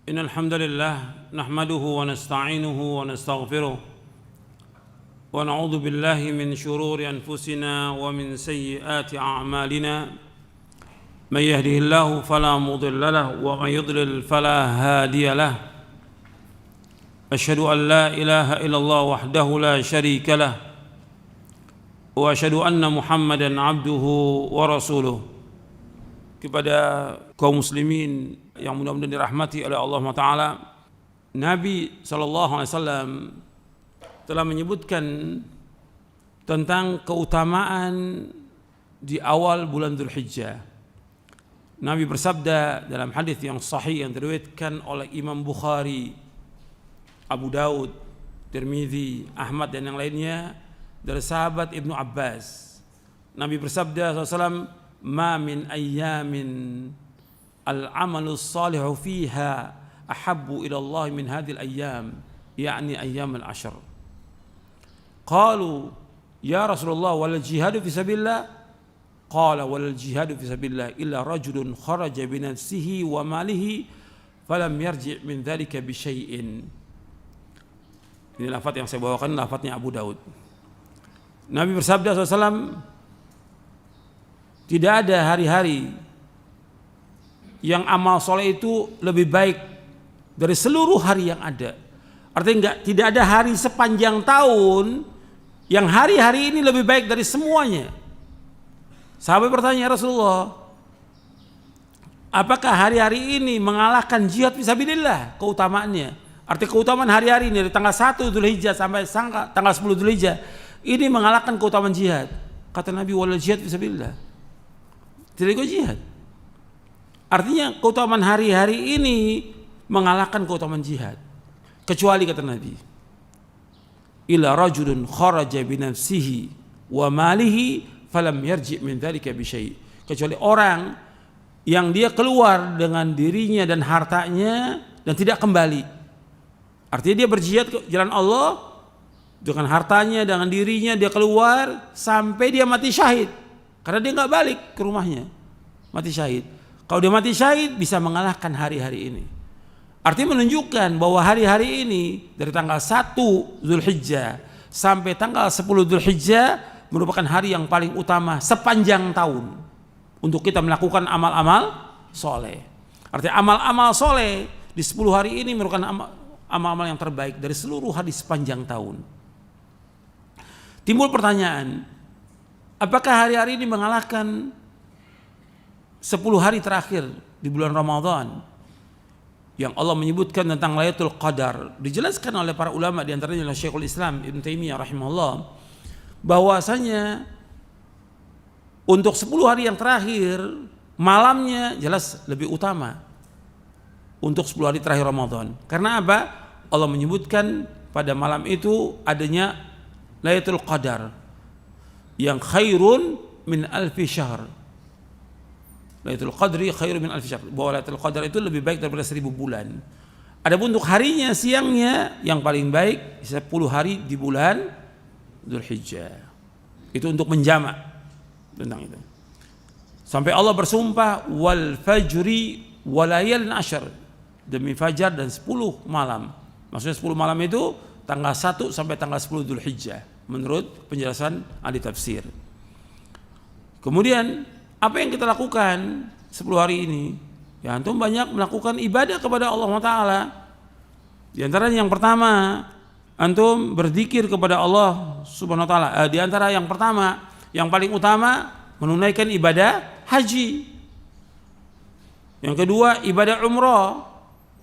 إن الحمد لله نحمده ونستعينه ونستغفره ونعوذ بالله من شرور أنفسنا ومن سيئات أعمالنا من يهده الله فلا مضل له ومن يضلل فلا هادي له أشهد أن لا إله إلا الله وحده لا شريك له وأشهد أن محمدا عبده ورسوله. Kepada kaum muslimin yang mudah-mudahan dirahmati oleh Allah Ta'ala, Nabi SAW telah menyebutkan tentang keutamaan di awal bulan Dzulhijjah. Nabi bersabda dalam hadis yang sahih yang diriwayatkan oleh Imam Bukhari, Abu Daud, Tirmidzi, Ahmad dan yang lainnya dari sahabat Ibnu Abbas. Nabi bersabda SAW, "Ma min ayyamin al-amalu salihu fiha ahabbu ila Allah min hadhil ayyam, yakni ayyam al-ashr." Qalu, "Ya Rasulullah, wal jihadu fi sabilillah?" Qala, "Wal jihadu fi sabilillah illa rajulun kharaja bi nafsihi wa malihi falam yarji' min dhalika bi syai'in." Ini lafaz yang saya bawakan, lafaznya Abu Daud. Nabi bersabda SAW, tidak ada hari-hari yang amal soleh itu lebih baik dari seluruh hari yang ada. Artinya tidak ada hari sepanjang tahun yang hari-hari ini lebih baik dari semuanya. Sahabat bertanya, "Ya Rasulullah, apakah hari-hari ini mengalahkan jihad fisabilillah keutamaannya?" Arti keutamaan hari-hari ini dari tanggal 1 Dzulhijjah sampai tanggal 10 Dzulhijjah ini mengalahkan keutamaan jihad. Kata Nabi, "Wal jihad fisabilillah." Tidak ikut jihad. Artinya keutamaan hari-hari ini mengalahkan keutamaan jihad. Kecuali kata Nabi, "Ila rajulun kharaja bi nafsihi wa malihi falam yarji' min dzalika bi syai'." Kecuali orang yang dia keluar dengan dirinya dan hartanya dan tidak kembali. Artinya dia berjihad ke jalan Allah dengan hartanya, dengan dirinya, dia keluar sampai dia mati syahid. Karena dia nggak balik ke rumahnya, mati syahid. Kalau dia mati syahid bisa mengalahkan hari-hari ini. Artinya menunjukkan bahwa hari-hari ini dari tanggal 1 Dzulhijjah sampai tanggal 10 Dzulhijjah merupakan hari yang paling utama sepanjang tahun untuk kita melakukan amal-amal soleh. Artinya amal-amal soleh di 10 hari ini merupakan amal-amal yang terbaik dari seluruh hari sepanjang tahun. Timbul pertanyaan, apakah hari-hari ini mengalahkan 10 hari terakhir di bulan Ramadan yang Allah menyebutkan tentang Lailatul Qadar? Dijelaskan oleh para ulama, di antaranya oleh Syekhul Islam Ibnu Taimiyah rahimahullah, bahwasanya untuk 10 hari yang terakhir malamnya jelas lebih utama untuk 10 hari terakhir Ramadan. Karena apa? Allah menyebutkan pada malam itu adanya Lailatul Qadar yang khairun min alfi syahr. Lailatul Qadri khairun min alfi syahr. Bahwa Lailatul Qadar itu lebih baik daripada 1000 bulan. Adapun untuk harinya, siangnya yang paling baik 10 hari di bulan Dzulhijjah. Itu untuk menjamak tentang itu. Sampai Allah bersumpah, wal fajri walayalin ashr, demi fajar dan 10 malam. Maksudnya 10 malam itu tanggal 1 sampai tanggal 10 Dzulhijjah menurut penjelasan ahli tafsir. Kemudian apa yang kita lakukan 10 hari ini? Ya, antum banyak melakukan ibadah kepada Allah Ta'ala. Di antaranya yang pertama, antum berzikir kepada Allah Subhanahu wa taala. Di antara yang pertama, yang paling utama menunaikan ibadah haji. Yang kedua, ibadah umrah.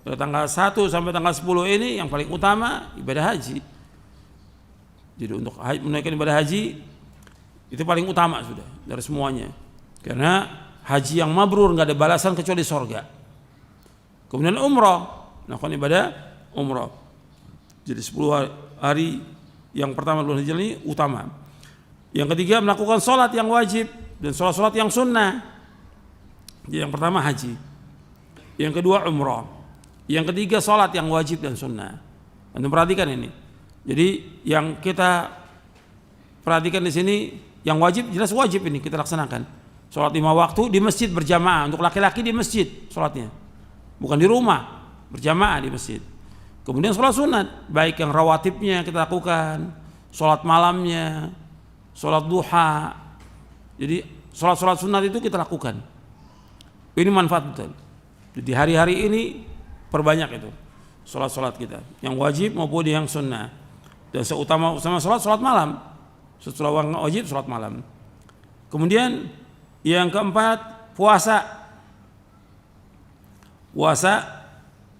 Dari tanggal 1 sampai tanggal 10 ini yang paling utama ibadah haji. Jadi untuk menunaikan ibadah haji itu paling utama sudah dari semuanya. Karena haji yang mabrur nggak ada balasan kecuali surga. Kemudian umrah, melakukan ibadah umrah. Jadi 10 hari yang pertama bulan Dzulhijjah ini utama. Yang ketiga melakukan sholat yang wajib dan sholat-sholat yang sunnah. Jadi yang pertama haji. Yang kedua umrah. Yang ketiga sholat yang wajib dan sunnah. Anda perhatikan ini. Jadi yang kita perhatikan di sini, yang wajib jelas wajib ini kita laksanakan. Sholat 5 waktu di masjid berjamaah, untuk laki-laki di masjid sholatnya, bukan di rumah. berjamaah di masjid. Kemudian sholat sunat, baik yang rawatibnya kita lakukan, sholat malamnya, sholat duha. Jadi sholat sunat itu kita lakukan. Ini manfaat betul. Jadi hari-hari ini perbanyak itu sholat kita, yang wajib maupun yang sunnah. Dan seutama sholat malam. Setelah wajib sholat malam. Kemudian yang keempat, puasa.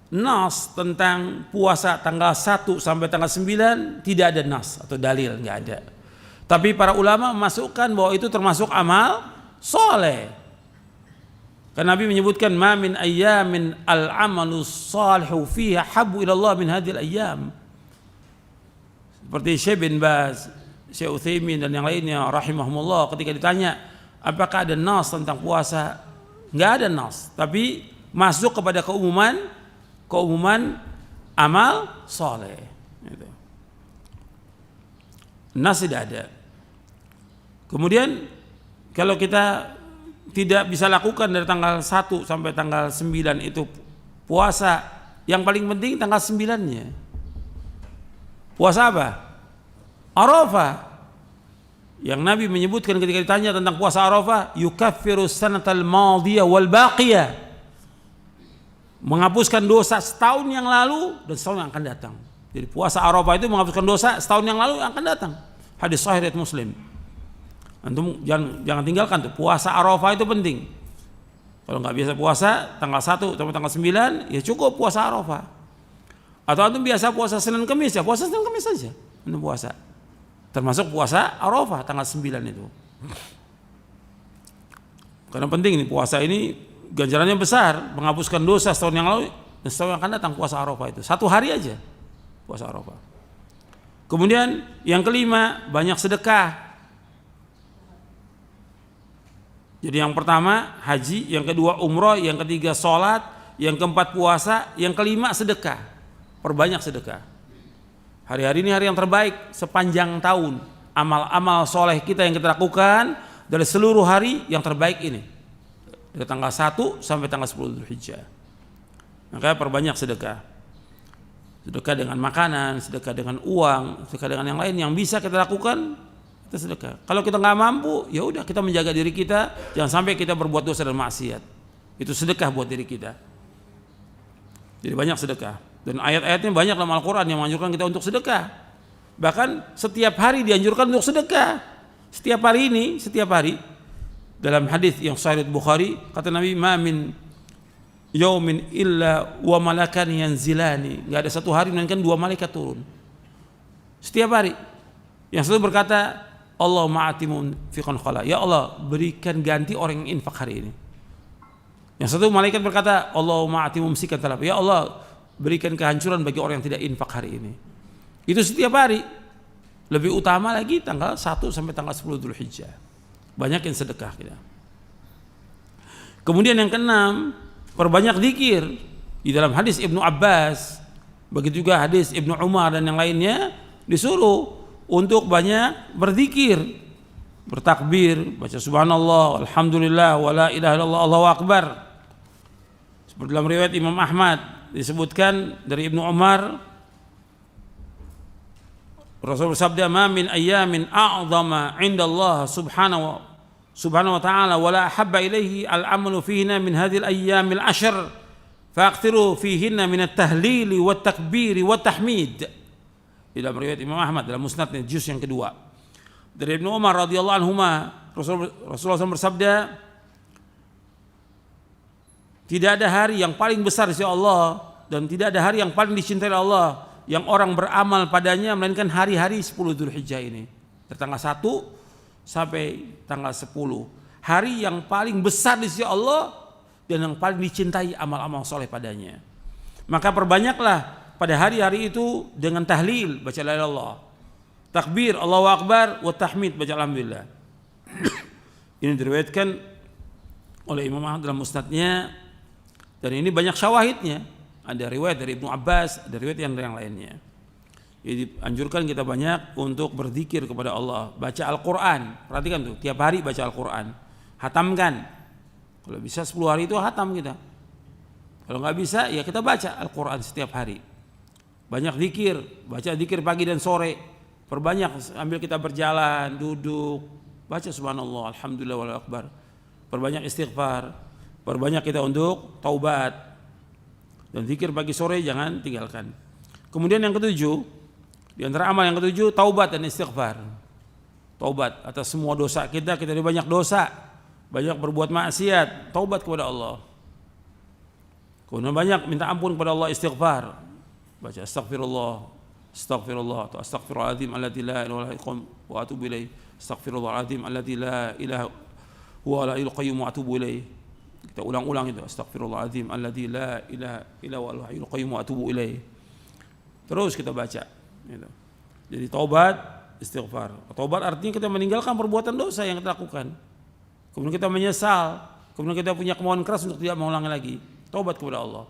Nas tentang puasa tanggal 1 sampai tanggal 9 tidak ada nas atau dalil, nggak ada. Tapi para ulama memasukkan bahwa itu termasuk amal soleh. Karena Nabi menyebutkan ma min ayyamin al-amalu salihu fiha habbu ila Allah min hadhil ayyam. Seperti Syekh bin Baz, Syekh Utsaimin dan yang lainnya rahimahumullah, ketika ditanya apakah ada nas tentang puasa, nggak ada nas, tapi masuk kepada keumuman amal soleh. Nas tidak ada. Kemudian kalau kita tidak bisa lakukan dari tanggal 1 sampai tanggal 9 itu puasa, yang paling penting tanggal 9-nya. Puasa apa? Arafah. Yang Nabi menyebutkan ketika ditanya tentang puasa Arafah, yukaffiru sanatal madiyah wal baqiyah. Menghapuskan dosa setahun yang lalu dan setahun yang akan datang. Jadi puasa Arafah itu menghapuskan dosa setahun yang lalu yang akan datang. Hadis sahih riwayat Muslim. Antum jangan tinggalkan tuh, puasa Arafah itu penting. Kalau nggak biasa puasa tanggal 1 sampai tanggal 9, ya cukup puasa Arafah. Atau antum biasa puasa Senin Kamis, ya puasa Senin Kamis saja antum puasa. Termasuk puasa Arafah tanggal 9 itu. Karena penting ini puasa ini ganjarannya besar, menghapuskan dosa setahun yang lalu dan setahun yang akan datang. Puasa Arafah itu 1 hari aja puasa Arafah. Kemudian yang kelima, banyak sedekah. Jadi yang pertama haji, yang kedua umroh, yang ketiga sholat, yang keempat puasa, yang kelima sedekah. Perbanyak sedekah. Hari-hari ini hari yang terbaik sepanjang tahun. Amal-amal soleh kita yang kita lakukan dari seluruh hari yang terbaik ini, dari tanggal 1 sampai tanggal 10 Dzulhijjah. Maka perbanyak sedekah. Sedekah dengan makanan, sedekah dengan uang, sedekah dengan yang lain yang bisa kita lakukan, kita sedekah. Kalau kita nggak mampu, ya udah kita menjaga diri kita, jangan sampai kita berbuat dosa dan maksiat. Itu sedekah buat diri kita. Jadi banyak sedekah. Dan ayat-ayatnya banyak dalam Al-Quran yang menganjurkan kita untuk sedekah. Bahkan setiap hari dianjurkan untuk sedekah. Setiap hari dalam hadis yang sahih Bukhari, kata Nabi, ma min yaumin illa wa malakan yanzilani. Enggak ada satu hari melainkan 2 malaikat turun. Setiap hari. Yang satu berkata, Allahumma atimun fiqan khala. Ya Allah, berikan ganti orang yang infak hari ini. Yang satu malaikat berkata, Allahumma atimum sikan talab. Ya Allah, berikan kehancuran bagi orang yang tidak infak hari ini. Itu setiap hari. Lebih utama lagi tanggal 1 sampai tanggal 10 Dzulhijjah. Banyakin sedekah kita. Kemudian yang keenam, perbanyak zikir. Di dalam hadis Ibnu Abbas, begitu juga hadis Ibnu Umar dan yang lainnya, disuruh untuk banyak berzikir, bertakbir, baca subhanallah, alhamdulillah, wala ilaha illallah, Allahu akbar. Seperti dalam riwayat Imam Ahmad disebutkan dari Ibnu Umar, Rasul bersabda, ma min ayyamin a'zama 'inda Allah subhanahu wa ta'ala wala ahabba ilaihi al-amalu fihinna min hadhil ayyamil 'ashr fa'akthiru fihinna min at-tahlil wa at-takbir wa at-tahmid. Dalam riwayat Imam Ahmad dalam Musnadnya juz yang kedua. Dari Ibnu Umar radhiyallahu anhuma, Rasulullah SAW bersabda, tidak ada hari yang paling besar di sisi Allah dan tidak ada hari yang paling dicintai Allah yang orang beramal padanya melainkan hari-hari 10 Dzulhijjah ini. Dari tanggal 1 sampai tanggal 10. Hari yang paling besar di sisi Allah dan yang paling dicintai amal-amal soleh padanya. Maka perbanyaklah pada hari-hari itu dengan tahlil, baca la ilaha illallah, takbir, Allahu akbar, wa tahmid, baca alhamdulillah. Ini diriwayatkan oleh Imam Ahmad dalam musnadnya, dan ini banyak syawahidnya. Ada riwayat dari Ibnu Abbas, ada riwayat yang lainnya. Jadi anjurkan kita banyak untuk berzikir kepada Allah, baca Al-Quran. Perhatikan tuh, tiap hari baca Al-Quran, hatamkan. Kalau bisa 10 hari itu hatam kita. Kalau nggak bisa ya kita baca Al-Quran setiap hari. Banyak zikir, baca zikir pagi dan sore. Perbanyak ambil kita berjalan, duduk, baca subhanallah, alhamdulillah, wallahu akbar. Perbanyak istighfar, perbanyak kita untuk taubat. Dan zikir pagi sore jangan tinggalkan. Kemudian yang ketujuh, di antara amal yang ketujuh, taubat dan istighfar. Taubat atas semua dosa kita ada banyak dosa, banyak berbuat maksiat, taubat kepada Allah. Kemudian banyak minta ampun kepada Allah, istighfar. Baca astaghfirullah, astaghfirullah atau astaghfirullahaladzim alladzi la ilaha illa huwa wa atubu ilaih. Astaghfirullahaladzim alladzi la ilaha huwa la ilaha qayyum wa atubu ilaih. Kita ulang-ulang itu, astaghfirullahaladzim alladzi la ilaha illa huwa la ilaha qayyum wa atubu ilaih. Terus kita baca gitu. Jadi taubat, istighfar. Taubat artinya kita meninggalkan perbuatan dosa yang kita lakukan. Kemudian kita menyesal, kemudian kita punya kemauan keras untuk tidak mengulangi lagi. Taubat kepada Allah.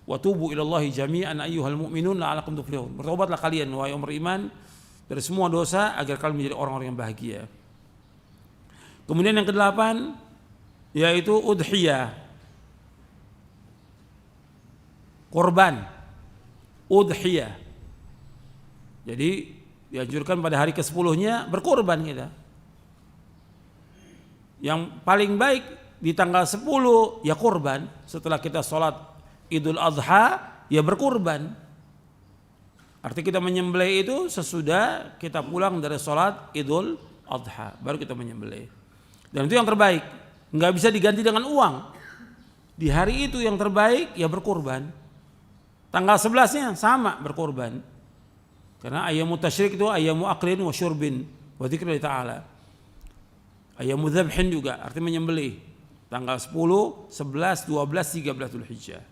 Wa tubu ilallahi jami'an ayyuhal mu'minun la'alakum tuflihun. Bertobatlah kalian wahai orang beriman dari semua dosa agar kalian menjadi orang-orang yang bahagia. Kemudian yang kedelapan yaitu udhiyah. Korban. Udhiyah. Jadi dianjurkan pada hari ke-10-nya berkorban kita. Yang paling baik di tanggal 10 ya korban. Setelah kita sholat Idul Adha ya berkorban. Artinya kita menyembelih itu sesudah kita pulang dari sholat Idul Adha, baru kita menyembelih. Dan itu yang terbaik, nggak bisa diganti dengan uang. Di hari itu yang terbaik ya berkorban. Tanggal 11-nya sama berkorban. Karena ayyamu tasyrik itu ayyamu aklin wa syurbin wa dzikri ta'ala. Ayyamu dzabhin juga artinya menyembelih. Tanggal 10, 11, 12, 13 Dzulhijjah.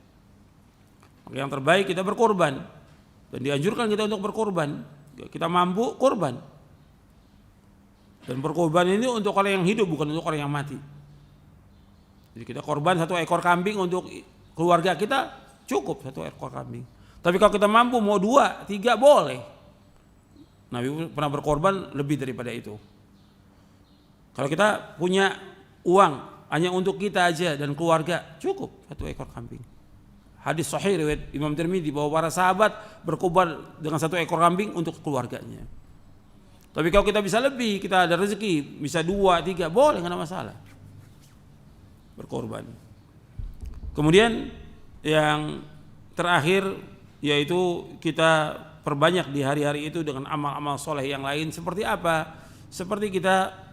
Maka yang terbaik kita berkorban. Dan dianjurkan kita untuk berkorban. Kita mampu korban. Dan berkorban ini untuk orang yang hidup, bukan untuk orang yang mati. Jadi kita korban 1 ekor kambing untuk keluarga kita, cukup 1 ekor kambing. Tapi kalau kita mampu mau 2, 3 boleh. Nabi pernah berkorban lebih daripada itu. Kalau kita punya uang hanya untuk kita aja dan keluarga, cukup 1 ekor kambing. Hadis sahih riwayat Imam Tirmidzi bahwa para sahabat berkorban dengan 1 ekor kambing untuk keluarganya. Tapi kalau kita bisa lebih, kita ada rezeki, bisa 2, 3, boleh, nggak ada masalah. Berkorban. Kemudian yang terakhir yaitu kita perbanyak di hari-hari itu dengan amal-amal soleh yang lain. Seperti apa? Seperti kita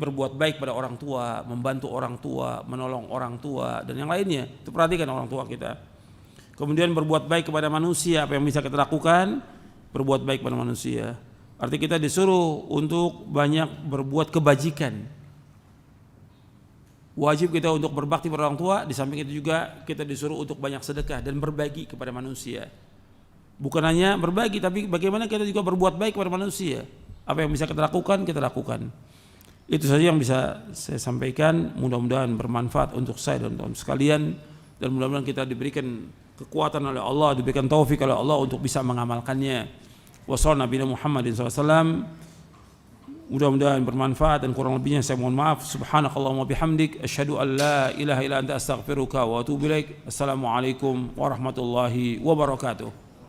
berbuat baik pada orang tua, membantu orang tua, menolong orang tua, dan yang lainnya. Itu perhatikan orang tua kita. Kemudian berbuat baik kepada manusia, apa yang bisa kita lakukan? Berbuat baik kepada manusia. Artinya kita disuruh untuk banyak berbuat kebajikan. Wajib kita untuk berbakti pada orang tua, di samping itu juga kita disuruh untuk banyak sedekah dan berbagi kepada manusia. Bukan hanya berbagi, tapi bagaimana kita juga berbuat baik kepada manusia. Apa yang bisa kita lakukan, kita lakukan. Itu saja yang bisa saya sampaikan. Mudah-mudahan bermanfaat untuk saya dan untuk sekalian. Dan mudah-mudahan kita diberikan kekuatan oleh Allah, diberikan taufik oleh Allah untuk bisa mengamalkannya. Wassallallahu Nabi Muhammadin SAW. Mudah-mudahan bermanfaat dan kurang lebihnya saya mohon maaf. Subhanakallahumma bihamdik asyhadu an la ilaha illa anta astaghfiruka wa atubu ilaik. Assalamualaikum warahmatullahi wabarakatuh.